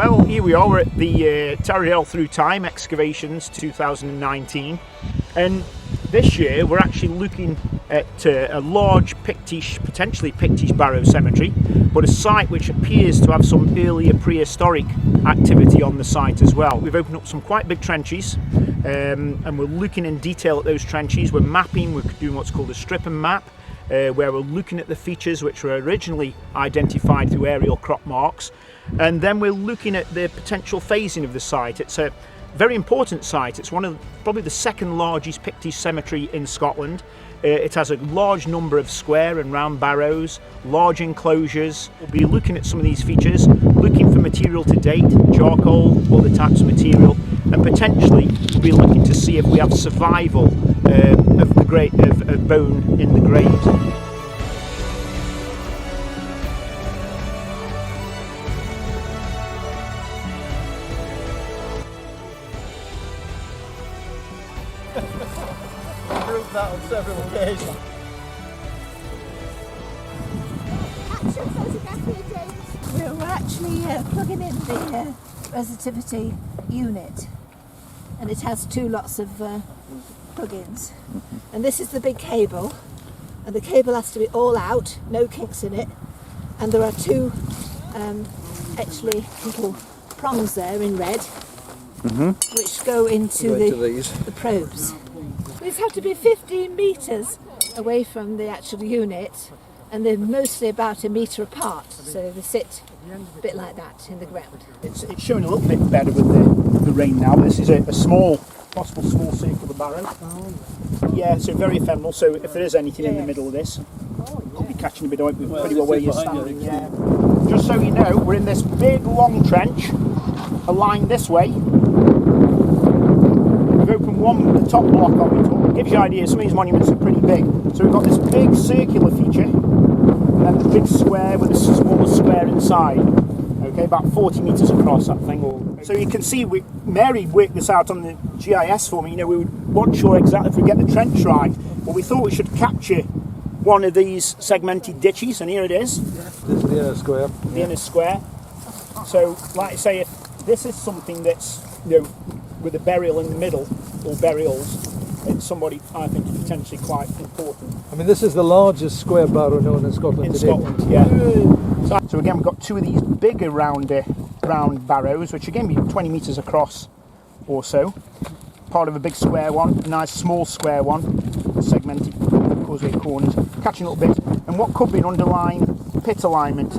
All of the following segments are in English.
Well, here we are, we're at the Tarradale Through Time excavations 2019, and this year we're actually looking at a large Pictish, potentially Pictish barrow cemetery, but a site which appears to have some earlier prehistoric activity on the site as well. We've opened up some quite big trenches, and we're looking in detail at those trenches. We're mapping, we're doing what's called a strip and map, where we're looking at the features which were originally identified through aerial crop marks, and then we're looking at the potential phasing of the site. It's a very important site. It's one of probably the second largest Pictish cemetery in Scotland. It has a large number of square and round barrows, large enclosures. We'll be looking at some of these features, looking for material to date, charcoal, other types of material, and potentially we'll be looking to see if we have survival of bone in the graves. Proved that on several occasions. Action photography, James. We're actually plugging in the resistivity unit, and it has two lots of plug-ins. And this is the big cable, and the cable has to be all out, no kinks in it, and there are two actually little prongs there in red, which go into the probes. These have to be 15 metres away from the actual unit, and they're mostly about a metre apart, so they sit a bit like that in the ground. It's showing a little bit better with the rain now. This is a possible small circular barrow. Yeah, so very ephemeral, so if there is anything in the middle of this, could be catching a bit of it pretty well where you're standing. Yeah. Just so you know, we're in this big long trench, aligned this way. We've opened the top block of it. It gives you an idea, some of these monuments are pretty big. So we've got this big circular feature, and then the big square with a smaller square inside. Okay, about 40 metres across, that thing. So you can see, Mary worked this out on the GIS for me. You know, we weren't sure exactly if we get the trench right, but we thought we should capture one of these segmented ditches, and here it is. This is the inner square. The inner square. So, like I say, if this is something that's, you know, with a burial in the middle, or burials, it's somebody I think is potentially quite important. I mean, this is the largest square barrow known in Scotland today. Scotland, yeah. So again, we've got two of these bigger round barrows, which again be 20 metres across or so. Part of a big square one, a nice small square one, segmented causeway corners, catching a little bit, and what could be an underlying pit alignment.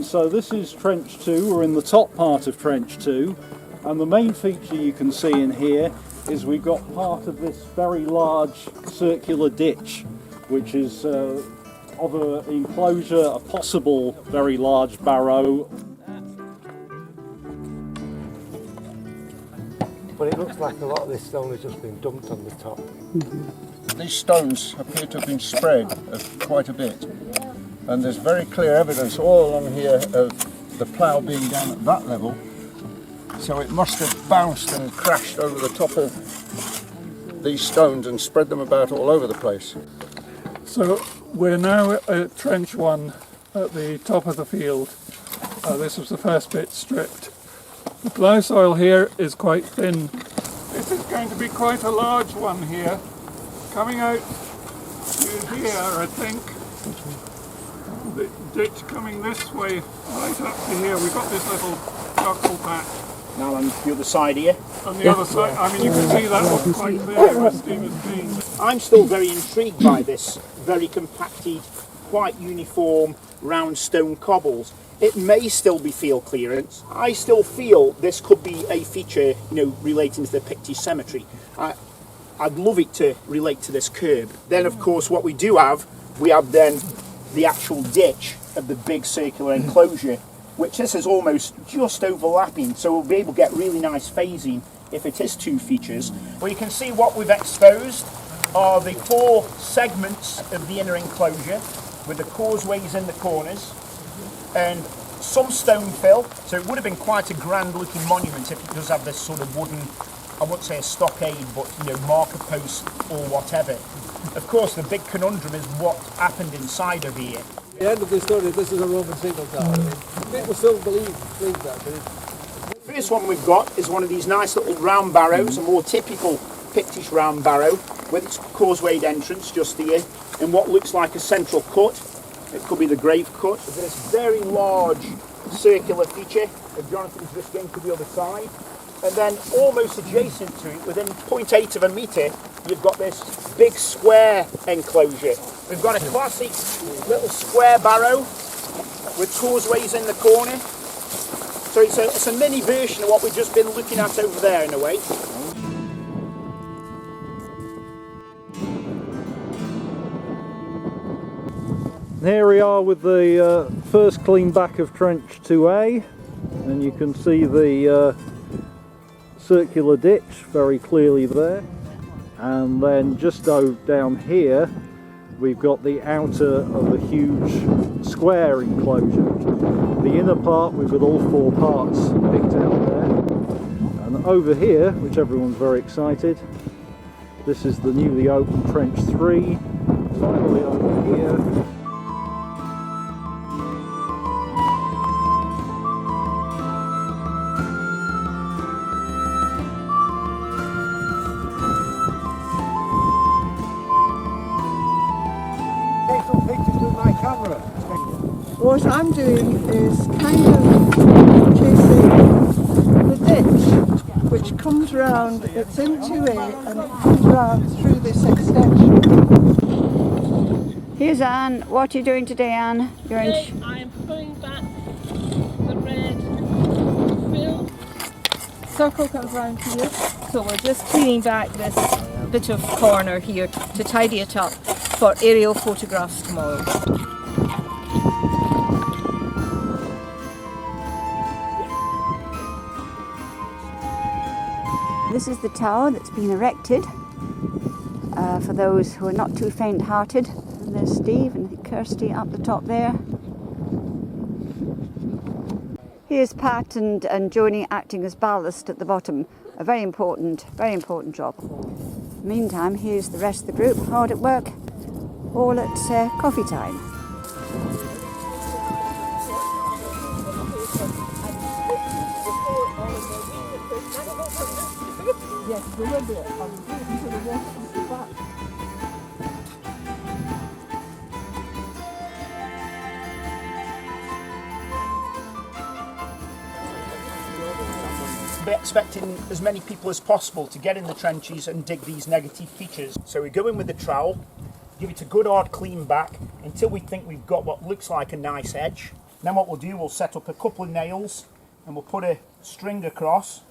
So this is Trench 2, we're in the top part of Trench 2, and the main feature you can see in here is we've got part of this very large circular ditch, which is of an enclosure, a possible very large barrow. But it looks like a lot of this stone has just been dumped on the top. These stones appear to have been spread quite a bit. And there's very clear evidence all along here of the plough being down at that level. So it must have bounced and crashed over the top of these stones and spread them about all over the place. So we're now at Trench 1 at the top of the field. This was the first bit stripped. The plough soil here is quite thin. This is going to be quite a large one here. Coming out to here, I think. The ditch coming this way, right up to here. We've got this little charcoal patch. Now on the other side here. On the other side, I mean, you can see that one quite clear where Steve has been. I'm still very intrigued by this very compacted, quite uniform round stone cobbles. It may still be field clearance. I still feel this could be a feature, you know, relating to the Pictish cemetery. I'd love it to relate to this curb. Then, of course, what we have then the actual ditch of the big circular enclosure, which this is almost just overlapping, so we'll be able to get really nice phasing if it is two features. Well, you can see what we've exposed are the four segments of the inner enclosure with the causeways in the corners, and some stone fill, so it would have been quite a grand looking monument if it does have this sort of wooden, I wouldn't say a stockade, but marker post or whatever. Of course, the big conundrum is what happened inside of here. At the end of the story, this is a Roman signal tower. People still believe that, but The first one we've got is one of these nice little round barrows, a more typical Pictish round barrow, with its causewayed entrance just here, and what looks like a central cut. It could be the grave cut. There's this very large circular feature of Jonathan's just going to the other side. And then almost adjacent to it, within 0.8 of a metre, you've got this big square enclosure. We've got a classic little square barrow with causeways in the corner. So it's a mini version of what we've just been looking at over there in a way. Here we are with the first clean back of Trench 2A, and you can see the circular ditch very clearly there. And then just down here we've got the outer of a huge square enclosure. The inner part, we've got all four parts picked out there. And over here, which everyone's very excited, this is the newly opened Trench 3. Finally over here. take some pictures with my camera. What I'm doing is kind of chasing the ditch, which comes round, it's in 2A and it comes round through this extension. Here's Anne. What are you doing today, Anne? You're in. Today I'm pulling back the red fill. Circle comes round here. So we're just cleaning back this bit of corner here to tidy it up for aerial photographs tomorrow. This is the tower that's been erected for those who are not too faint-hearted. And there's Steve and Kirsty up the top there. Here's Pat and Joni acting as ballast at the bottom. A very important job. Meantime, here's the rest of the group hard at work, all at coffee time. Yes, remember it. I'm going to the left and the back. Be expecting as many people as possible to get in the trenches and dig these negative features. So we go in with the trowel, give it a good hard clean back until we think we've got what looks like a nice edge. Then what we'll do, we'll set up a couple of nails and we'll put a string across.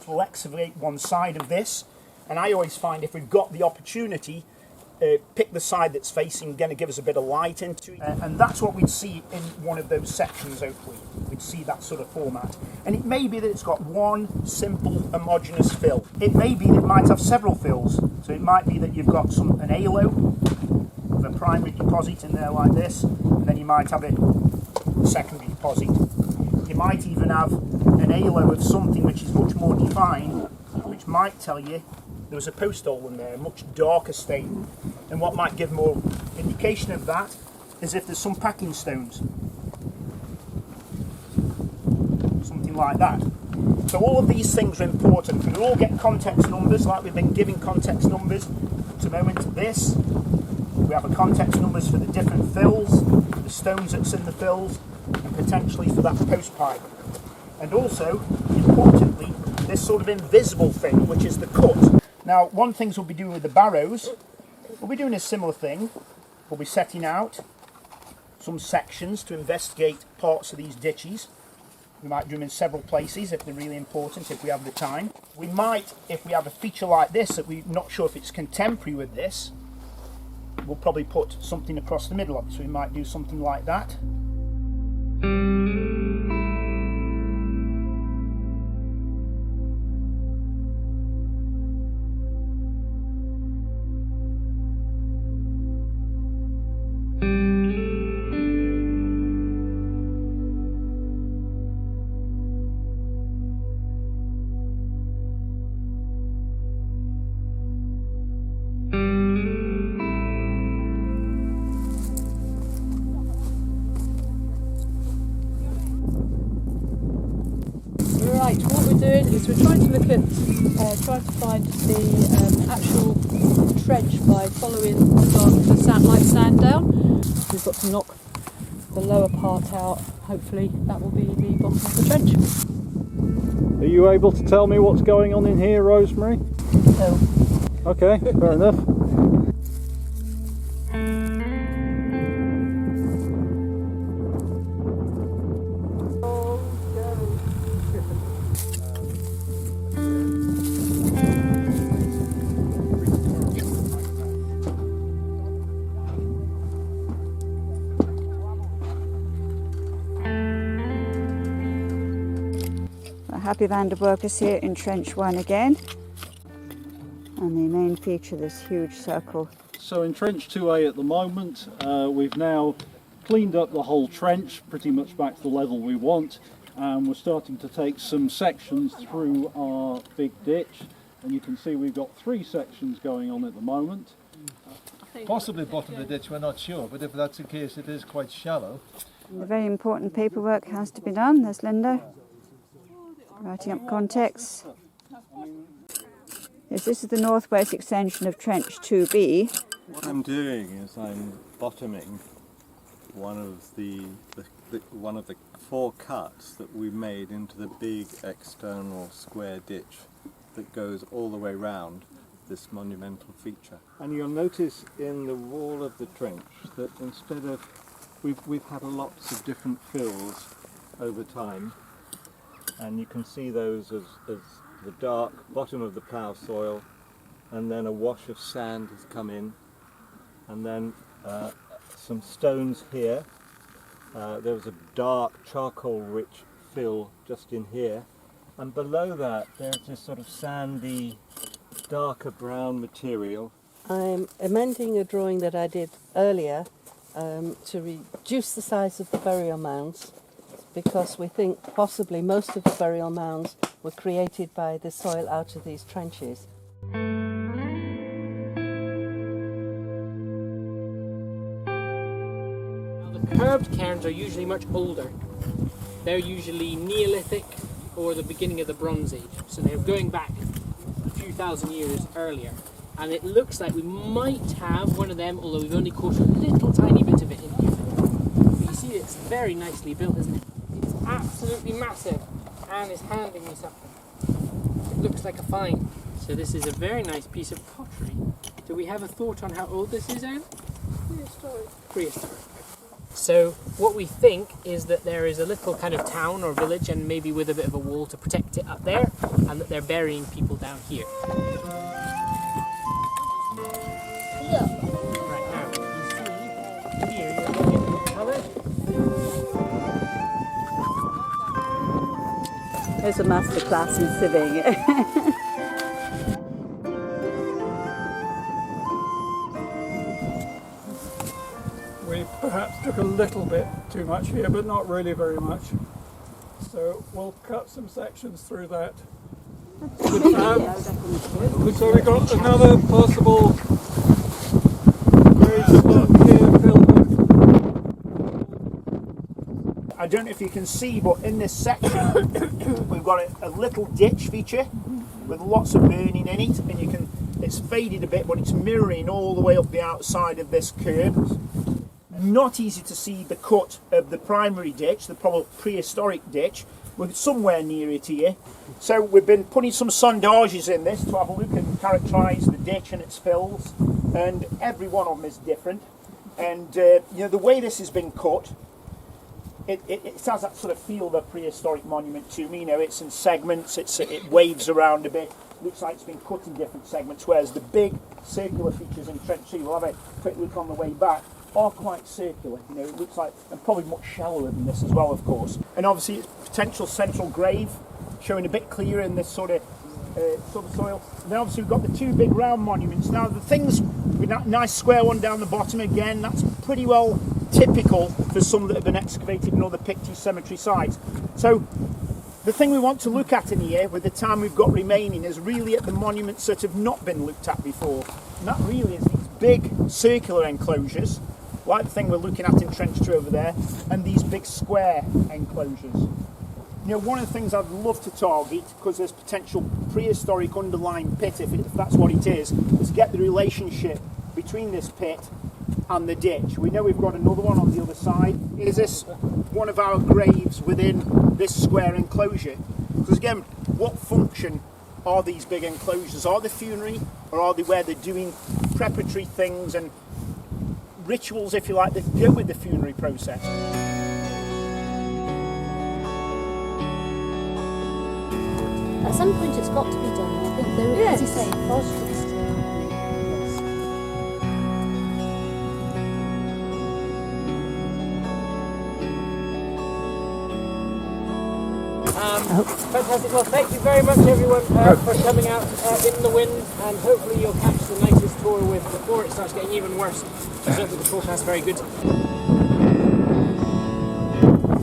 We'll excavate one side of this, and I always find if we've got the opportunity, pick the side that's facing, going to give us a bit of light into it, and that's what we'd see in one of those sections. Hopefully we'd see that sort of format, and it may be that it's got one simple homogeneous fill. It may be that it might have several fills, so it might be that you've got an halo of a primary deposit in there like this, and then you might have a secondary deposit. You might even have an halo of something which is much more defined, which might tell you there was a post hole in there, a much darker stain. And what might give more indication of that is if there's some packing stones. Something like that. So all of these things are important. We all get context numbers, like we've been giving context numbers at the moment to this. We have a context numbers for the different fills, the stones that's in the fills, and potentially for that post pipe. And also, importantly, this sort of invisible thing, which is the cut. Now, one thing we'll be doing with the barrows, we'll be doing a similar thing. We'll be setting out some sections to investigate parts of these ditches. We might do them in several places if they're really important, if we have the time. We might, if we have a feature like this that we're not sure if it's contemporary with this, we'll probably put something across the middle of it. So we might do something like that. is we're trying to look at, trying to find the actual trench by following the light sand down. We've got to knock the lower part out. Hopefully that will be the bottom of the trench. Are you able to tell me what's going on in here, Rosemary? No. Okay, fair enough. Happy band of workers here in Trench 1 again. And the main feature, this huge circle. So in Trench 2A at the moment, we've now cleaned up the whole trench, pretty much back to the level we want, and we're starting to take some sections through our big ditch, and you can see we've got 3 sections going on at the moment. Possibly bottom of the ditch, we're not sure, but if that's the case, it is quite shallow. The very important paperwork has to be done. There's Linda, writing up context. Yes, this is the northwest extension of Trench 2B. What I'm doing is I'm bottoming one of the 4 cuts that we made into the big external square ditch that goes all the way round this monumental feature. And you'll notice in the wall of the trench that instead of we've had lots of different fills over time, and you can see those as the dark bottom of the plough soil, and then a wash of sand has come in, and then some stones here. There was a dark charcoal rich fill just in here, and below that there's this sort of sandy darker brown material. I'm amending a drawing that I did earlier to reduce the size of the burial mounds, because we think possibly most of the burial mounds were created by the soil out of these trenches. The curbed cairns are usually much older. They're usually Neolithic or the beginning of the Bronze Age, so they're going back a few thousand years earlier. And it looks like we might have one of them, although we've only caught a little tiny bit of it in here. But you see it's very nicely built, isn't it? It's absolutely massive and is handing me something. It looks like a find. So this is a very nice piece of pottery. Do we have a thought on how old this is, Anne? Prehistoric. So what we think is that there is a little kind of town or village, and maybe with a bit of a wall to protect it up there, and that they're burying people down here. Right now, you see here, you're looking at the colour. There's a masterclass in sieving. We perhaps took a little bit too much here, but not really very much. So we'll cut some sections through that. So we got another possible grade slot here filled with. I don't know if you can see, but in this section we've got a little ditch feature with lots of burning in it, and you can, it's faded a bit, but it's mirroring all the way up the outside of this curb. Not easy to see the cut of the primary ditch, the probably prehistoric ditch. We're somewhere near it here. So we've been putting some sondages in this to have a look and characterise the ditch and its fills, and every one of them is different. And you know, the way this has been cut, it has that sort of feel of a prehistoric monument to me. You know, it's in segments, it waves around a bit, looks like it's been cut in different segments, whereas the big circular features in Trench 2, we'll have a quick look on the way back, are quite circular. You know, it looks like, and probably much shallower than this as well, of course. And obviously its potential central grave showing a bit clearer in this sort of soil. And then obviously we've got the 2 big round monuments. Now the things with that nice square one down the bottom, again, that's pretty well typical for some that have been excavated in other Pictish cemetery sites. So the thing we want to look at in here with the time we've got remaining is really at the monuments that have not been looked at before. And that really is these big circular enclosures, like the thing we're looking at in Trench 2 over there, and these big square enclosures. You know, one of the things I'd love to target, because there's potential prehistoric underlying pit, if that's what it is get the relationship between this pit and the ditch. We know we've got another one on the other side. Is this one of our graves within this square enclosure? Because again, what function are these big enclosures? Are they funerary, or are they where they're doing preparatory things and rituals, if you like, that go with the funerary process? At some point it's got to be done. I think there is, as you say, forestry. Fantastic. Well, thank you very much, everyone, for coming out in the wind, and hopefully you'll catch the nicest tour before it starts getting even worse. Certainly the forecast very good.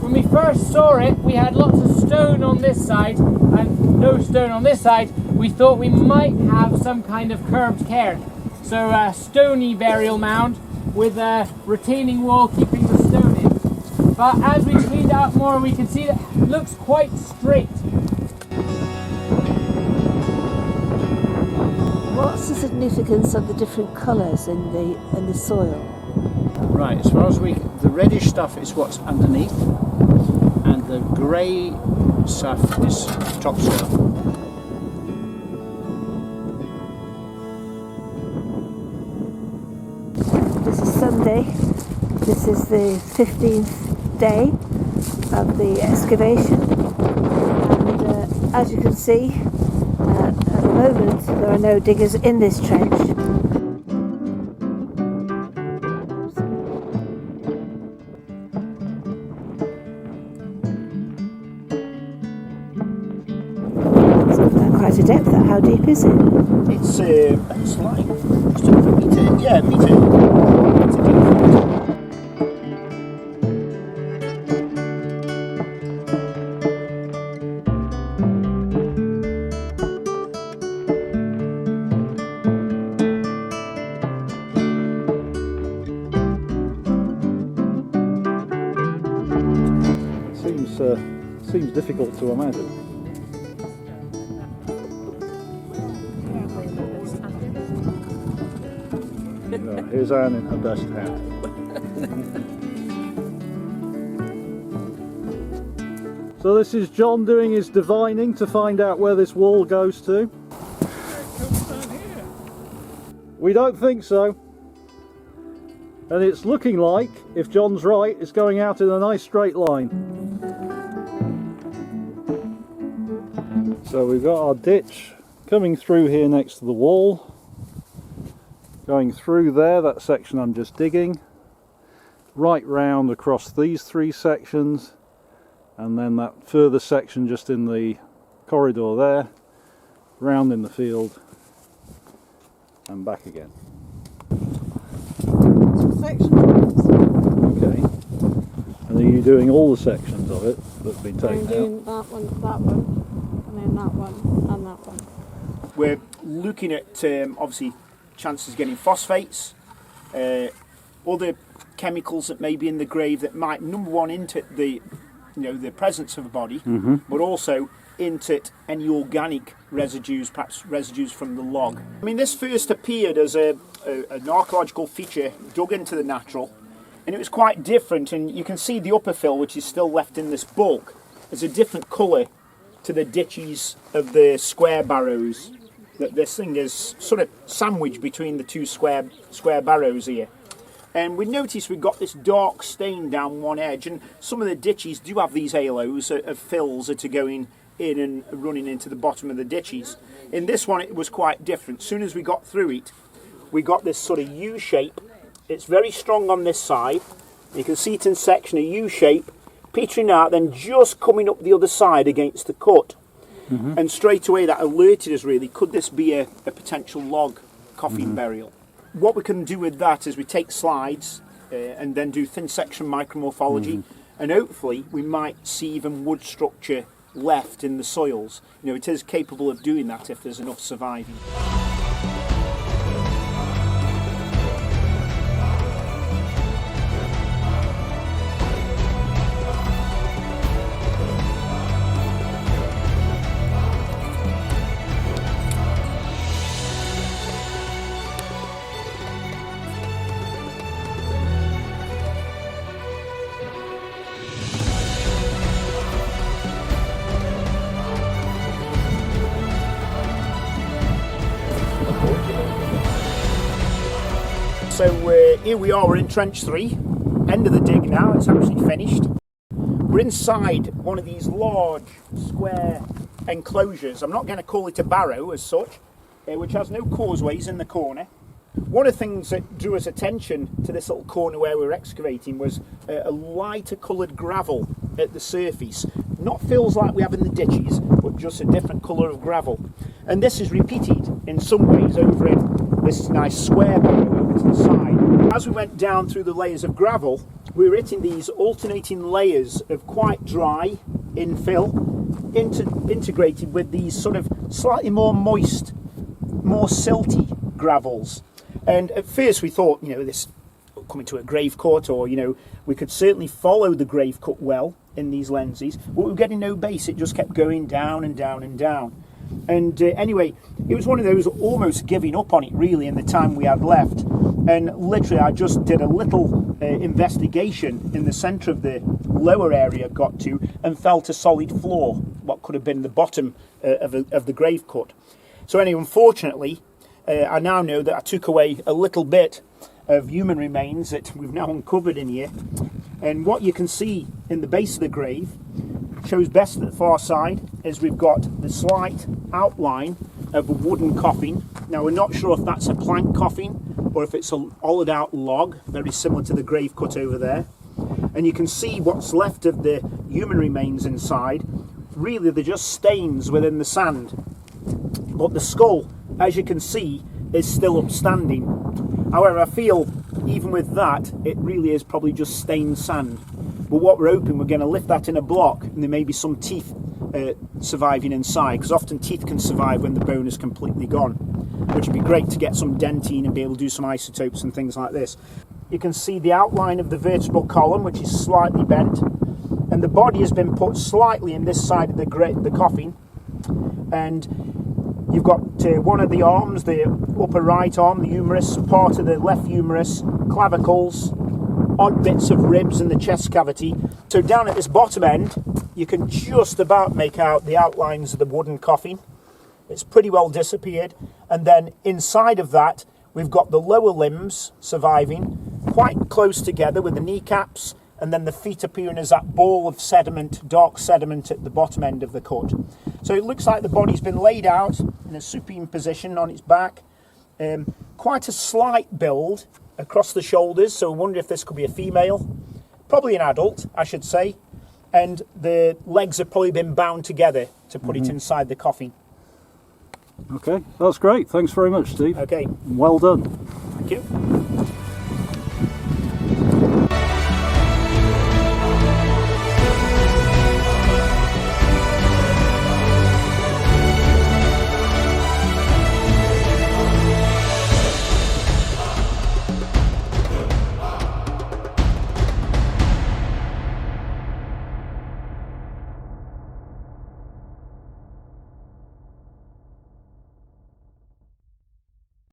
When we first saw it, we had lots of stone on this side and no stone on this side. We thought we might have some kind of curved cairn. So a stony burial mound with a retaining wall keeping the stone in. But as we cleaned out more, we can see that it looks quite straight. What's the significance of the different colours in the soil? Right, as far as the reddish stuff is what's underneath, and the grey stuff is topsoil. This is Sunday. This is the 15th day of the excavation, and as you can see, at the moment there are no diggers in this trench. Quite a depth. How deep is it? It's like just over a metre. Yeah, a metre. Seems difficult to imagine. Here's Anne in her best hat. So this is John doing his divining to find out where this wall goes to. We don't think so. And it's looking like, if John's right, it's going out in a nice straight line. So we've got our ditch coming through here next to the wall. Going through there, that section I'm just digging, right round across these three sections, and then that further section just in the corridor there, round in the field, and back again. Okay. And are you doing all the sections of it that have been taken out? I'm doing that one, and then that one, and that one. We're looking at obviously chances of getting phosphates, other chemicals that may be in the grave that might, number one, into the presence of a body, but also into any organic residues, perhaps residues from the log. I mean, this first appeared as an archaeological feature dug into the natural, and it was quite different, and you can see the upper fill, which is still left in this bulk, is a different colour to the ditches of the square barrows. That this thing is sort of sandwiched between the two square barrows here. And we notice we've got this dark stain down one edge, and some of the ditches do have these halos of fills that are going in and running into the bottom of the ditches. In this one it was quite different. As soon as we got through it, we got this sort of U shape. It's very strong on this side. You can see it in section, a U shape, petering out, then just coming up the other side against the cut. And straight away that alerted us really, could this be a potential log coffin burial? What we can do with that is we take slides and then do thin section micromorphology, and hopefully we might see even wood structure left in the soils. You know, it is capable of doing that if there's enough surviving. So here we are, we're in Trench 3, end of the dig now, it's actually finished. We're inside one of these large square enclosures. I'm not going to call it a barrow as such, which has no causeways in the corner. One of the things that drew us attention to this little corner where we were excavating was a lighter coloured gravel at the surface. Not fills like we have in the ditches, but just a different colour of gravel. And this is repeated in some ways over in this nice square barrow over to the side. As we went down through the layers of gravel, we were hitting these alternating layers of quite dry infill, integrated with these sort of slightly more moist, more silty gravels. And at first we thought, you know, this coming to a grave cut, or, you know, we could certainly follow the grave cut well in these lenses, but we were getting no base. It just kept going down and down and down. And anyway, it was one of those almost giving up on it really in the time we had left. And literally I just did a little investigation in the centre of the lower area, got to, and felt a solid floor, what could have been the bottom of the grave cut. So anyway, unfortunately, I now know that I took away a little bit of human remains that we've now uncovered in here. And what you can see in the base of the grave shows best at the far side is we've got the slight outline of a wooden coffin. Now we're not sure if that's a plank coffin or if it's a hollowed out log, very similar to the grave cut over there. And you can see what's left of the human remains inside. Really they're just stains within the sand. But the skull, as you can see, is still upstanding. However, I feel even with that, it really is probably just stained sand. But what we're hoping, we're going to lift that in a block, and there may be some teeth surviving inside, because often teeth can survive when the bone is completely gone, which would be great to get some dentine and be able to do some isotopes and things like this. You can see the outline of the vertebral column, which is slightly bent, and the body has been put slightly in this side of the coffin, and you've got one of the arms, the upper right arm, the humerus, part of the left humerus, clavicles, odd bits of ribs in the chest cavity. So down at this bottom end, you can just about make out the outlines of the wooden coffin. It's pretty well disappeared. And then inside of that, we've got the lower limbs surviving, quite close together with the kneecaps, and then the feet appearing as that ball of sediment, dark sediment at the bottom end of the cut. So it looks like the body's been laid out in a supine position on its back. Quite a slight build across the shoulders, so I wonder if this could be a female. Probably an adult, I should say. And the legs have probably been bound together to put it inside the coffin. Okay, that's great. Thanks very much, Steve. Okay. Well done. Thank you.